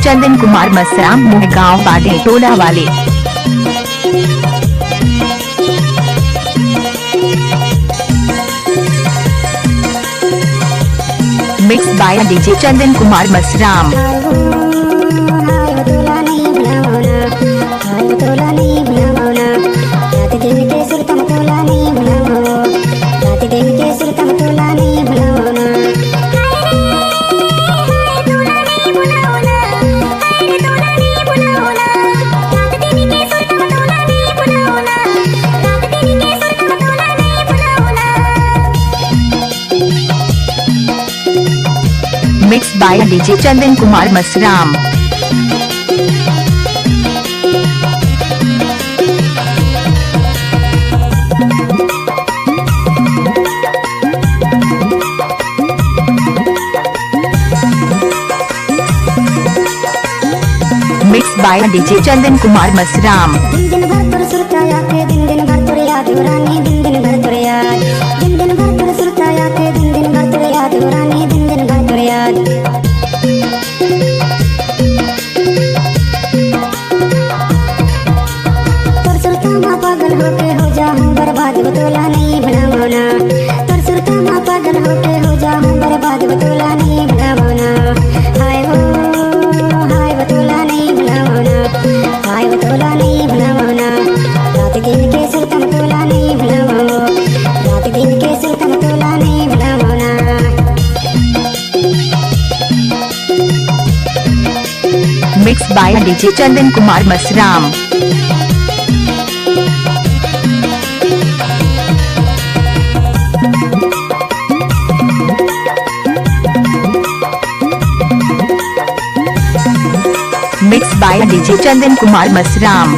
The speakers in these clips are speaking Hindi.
चंदन कुमार मसराम गाँव बाटे टोला वाले। Mix by DJ Chandan Kumar Masram. Mix by DJ Chandan Kumar Masram. Mix by DJ Chandan Kumar Masram. दिन भर तुर सुरता आके दिन भर तुर याद रानी दिन भर तुर याद दिन भर तुर सुरता आके दिन भर तुर याद रानी दिन भर तुर याद। तुर सुरता माँ पागल होके हो जाऊं बर्बाद बतोला नहीं भुलावना। तुर सुरता माँ पागल होके हो जाऊं बर्बाद बतोला नहीं भुलावना। हाय हो हाय बतोला नहीं भुलावना। हाय बतोला नहीं भुलावना। रात दिन के सुरतम तोला नहीं भुलावो। रात दिन के सुरतम तोला नहीं भुलावना। Mix by DJ Chandan Kumar Masram. Mix by DJ Chandan Kumar Masram.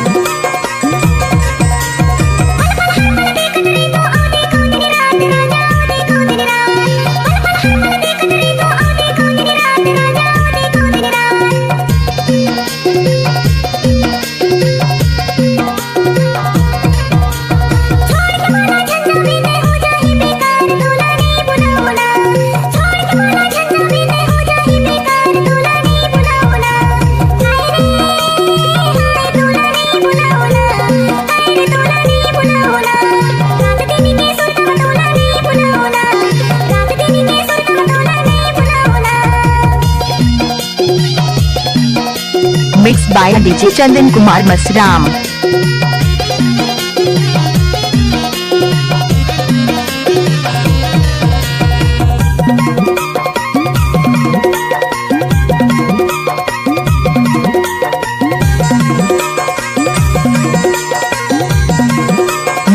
Mix by DJ Chandan Kumar Masram.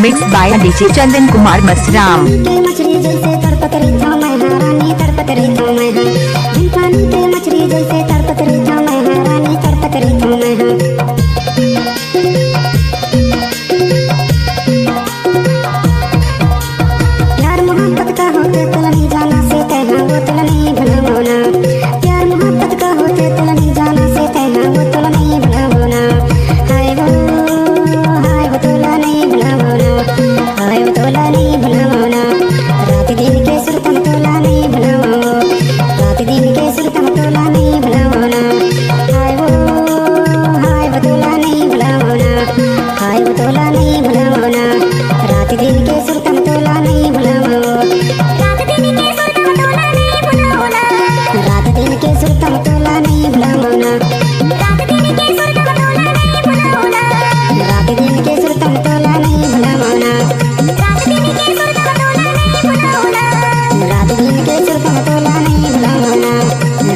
Mix by DJ Chandan Kumar Masram. मछली जैसे तड़पत रही था मैं रानी तड़पत रही था मैं बिन पानी के मछली जैसे तड़पत रही था मैं रानी तड़पत रही था मैं। प्यार मोहब्बत का होते तुलनी जाना से कहना वो तुलनी भुलावना। प्यार मोहब्बत का होते तुलनी जाना से कहना वो तुलनी भुलावना। हाय वो तोला नहीं भुलावना। हाय वो तोला नहीं भुलावना। रात दिन के सुरतम तोला नहीं भुलावो। रात दिन के सुरतम तोला नहीं भुलावना। हाय वो तोला नहीं भुलावना। हाय वो तोला नहीं भुलावना। रात दिन के सुरतम तोला नहीं भुलावो। रात दिन के सुरतम तोला नहीं भुलावना। रात दिन के सुरतम तोला नहीं भुलावना। रात दिन के सुरतम तोला नहीं भुलावना। रात दिन के सुरतम तोला नहीं भुलावना। रात दिन के सुरतम तोला नहीं भुलावना। रात दिन के सुरतम तोला नहीं भुलावना।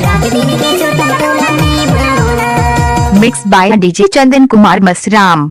रात दिन के सुरतम तोला नहीं भुलावना। Mix by DJ Chandan Kumar Masram.